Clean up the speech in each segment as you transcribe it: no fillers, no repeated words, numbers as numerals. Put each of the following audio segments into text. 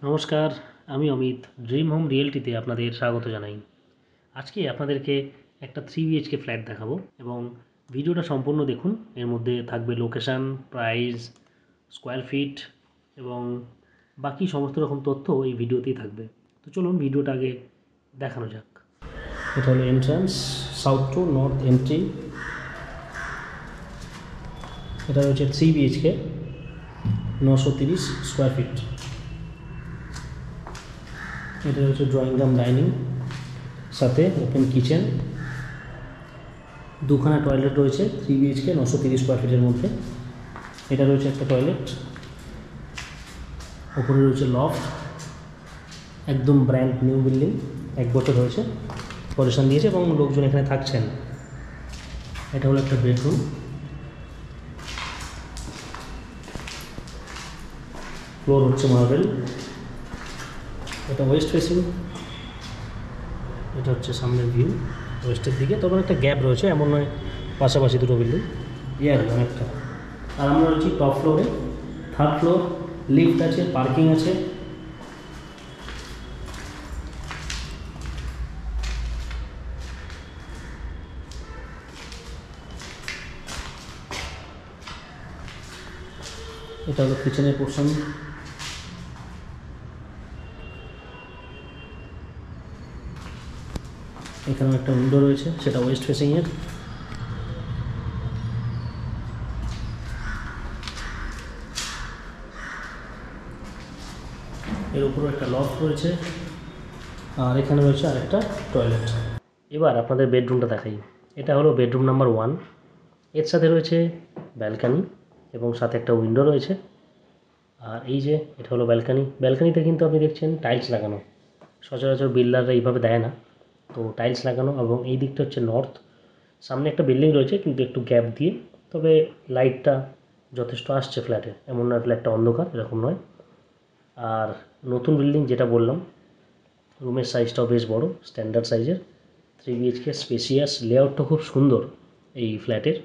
নমস্কার, আমি Amit. Dream home রিয়েলটিতে আপনাদের স্বাগত জানাই। আজকে আপনাদেরকে একটা 3 বিএইচকে ফ্ল্যাট দেখাবো এবং ভিডিওটা সম্পূর্ণ দেখুন। এর মধ্যে থাকবে লোকেশান, প্রাইস, স্কোয়ার ফিট এবং বাকি সমস্ত রকম তথ্য এই ভিডিওতেই থাকবে। তো চলুন ভিডিওটা আগে দেখানো যাক। এটা হলো entrance, south two north entry. এটা হচ্ছে 3 বিএইচকে, 930 স্কোয়ার ফিট। এটা হচ্ছে ড্রয়িং কাম ডাইনিং, সাথে ওপেন কিচেন, দুখানা টয়লেট রয়েছে 3 বিএইচকে 930 স্কোয়ার ফিটের মধ্যে। এটা রয়েছে একটা টয়লেট, ওপরে রয়েছে লফট, একদম ব্র্যান্ড নিউ বিল্ডিং, 1 বছর হয়েছে, পজিশন দিয়েছে এবং লোকজন এখানে থাকছেন। এটা হলো একটা বেডরুম, ফ্লোর হচ্ছে মার্বেল। এটা ওয়েস্ট ফেসিং, এটা হচ্ছে সামনের ভিউ ওয়েস্টের দিকে। তখন একটা গ্যাপ রয়েছে, এমন নয় পাশাপাশি দুটো বিল্ডিং, অনেকটা। আর আমরা রয়েছি টপ ফ্লোরে, 3rd ফ্লোর, লিফট আছে, পার্কিং আছে। এটা হলো কিচেনের পোর্শন। এখানেও একটা উইন্ডো রয়েছে, সেটা ওয়েস্ট ফেসিংয়ের। এর উপরও একটা লফট রয়েছে, আর এখানে রয়েছে আরেকটা টয়লেট। এবার আপনাদের বেডরুমটা দেখাই। এটা হলো বেডরুম নাম্বার 1। এর সাথে রয়েছে ব্যালকানি এবং সাথে একটা উইন্ডো রয়েছে। আর এই যে এটা হলো ব্যালকানি। ব্যালকানিতে কিন্তু আপনি দেখছেন টাইলস লাগানো, সচরাচর বিল্ডাররা এইভাবে দেয় না, তো টাইলস লাগানো। এবং এই দিকটা হচ্ছে নর্থ। সামনে একটা বিল্ডিং রয়েছে কিন্তু একটু গ্যাপ দিয়ে, তবে লাইটটা যথেষ্ট আসছে ফ্ল্যাটে, এমন নয় ফ্ল্যাটটা অন্ধকার, এরকম নয়। আর নতুন বিল্ডিং যেটা বললাম, রুমের সাইজটাও বেশ বড়, স্ট্যান্ডার্ড সাইজের। 3 বিএইচকে, স্পেসিয়াস, লেআউটটা খুব সুন্দর এই ফ্ল্যাটের।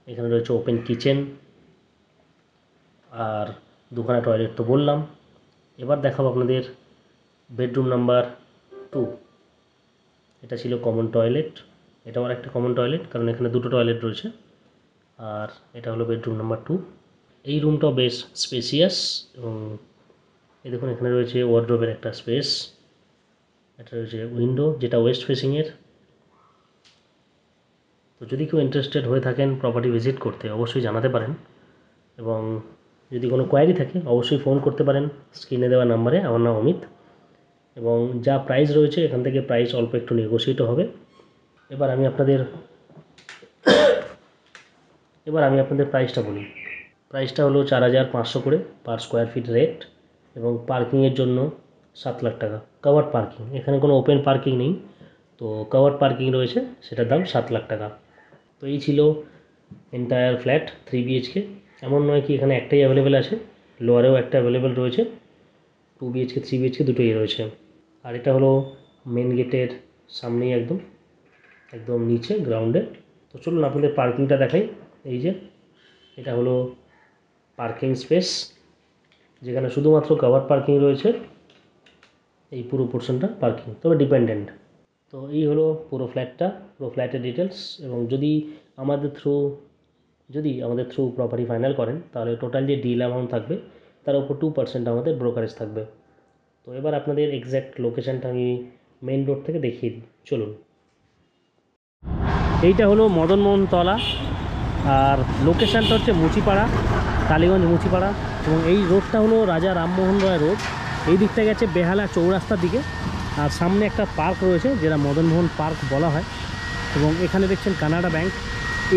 এখানে রয়েছে ওপেন কিচেন আর দুখানা টয়লেট তো বললাম। এবার দেখাবো আপনাদের বেডরুম নাম্বার 2। এটা ছিল কমন টয়লেট, এটাও আর একটা কমন টয়লেট, কারণ এখানে দুটো টয়লেট রয়েছে। আর এটা হলো বেডরুম নাম্বার 2। এই রুমটাও বেশ স্পেসিয়াস এবং এই দেখুন এখানে রয়েছে ওয়ার্ড্রোবের একটা স্পেস। এটা রয়েছে উইন্ডো, যেটা ওয়েস্ট ফেসিংয়ের। তো যদি কেউ ইন্টারেস্টেড হয়ে থাকেন প্রপার্টি ভিজিট করতে, অবশ্যই জানাতে পারেন। এবং যদি কোনো কোয়ারি থাকে অবশ্যই ফোন করতে পারেন স্ক্রিনে দেওয়া নাম্বারে। আমার নাম অমিত। এবং যা প্রাইস রয়েছে এখান থেকে প্রাইস অল্প একটু নেগোশিয়েটও হবে। এবার আমি আপনাদের প্রাইসটা বলি। প্রাইসটা হলো 4,500 করে পার স্কোয়ার ফিট রেট, এবং পার্কিংয়ের জন্য 7 লাখ টাকা। কাভার্ড পার্কিং, এখানে কোনো ওপেন পার্কিং নেই, তো কাভার্ড পার্কিং রয়েছে, সেটার দাম 7 লাখ টাকা। তো এই ছিল এন্টায়ার ফ্ল্যাট 3 বিএইচকে। এমন নয় কি এখানে একটাই অ্যাভেলেবেল আছে, লোয়ারেও একটা অ্যাভেলেবেল রয়েছে। 2 বিএইচকে 3 বিএইচকে দুটোই রয়েছে। আর এটা হলো মেন গেটের সামনেই, একদম একদম নিচে গ্রাউন্ডে। তো চলুন আপনাদের পার্কিংটা দেখাই। এই যে এটা হলো পার্কিং স্পেস, যেখানে শুধুমাত্র কাভার পার্কিং রয়েছে। এই পুরো পোর্শনটা পার্কিং, তবে ডিপেন্ডেন্ট। তো এই হলো পুরো ফ্ল্যাটটা, পুরো ফ্ল্যাটের ডিটেলস। এবং যদি আমাদের থ্রু প্রপার্টি ফাইনাল করেন, তাহলে টোটাল যে ডিল অ্যামাউন্ট থাকবে তার উপর 2% আমাদের ব্রোকারেজ থাকবে। তো এবার আপনাদের এক্স্যাক্ট লোকেশানটা আমি মেইন রোড থেকে দেখিয়ে দিই, চলুন। এইটা হলো মদনমোহন তলা, আর লোকেশানটা হচ্ছে মুচিপাড়া, টালিগঞ্জ মুচিপাড়া। এবং এই রোডটা হলো রাজা রামমোহন রয় রোড। এই দিকটা গেছে বেহালা চৌরাস্তার দিকে। আর সামনে একটা পার্ক রয়েছে, যেটা মদনমোহন পার্ক বলা হয়। এবং এখানে দেখছেন কানাডা ব্যাংক।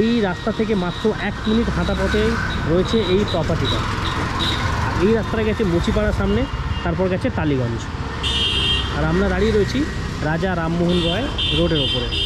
এই রাস্তা থেকে মাত্র 1 মিনিট হাঁটা পথেই রয়েছে এই প্রপার্টিটা। এই রাস্তাটা গেছে মুচিপাড়ার সামনে, তারপর গেছে টালিগঞ্জ। আর আমরা দাঁড়িয়ে রয়েছি রাজা রামমোহন রয় রোডের ওপরে।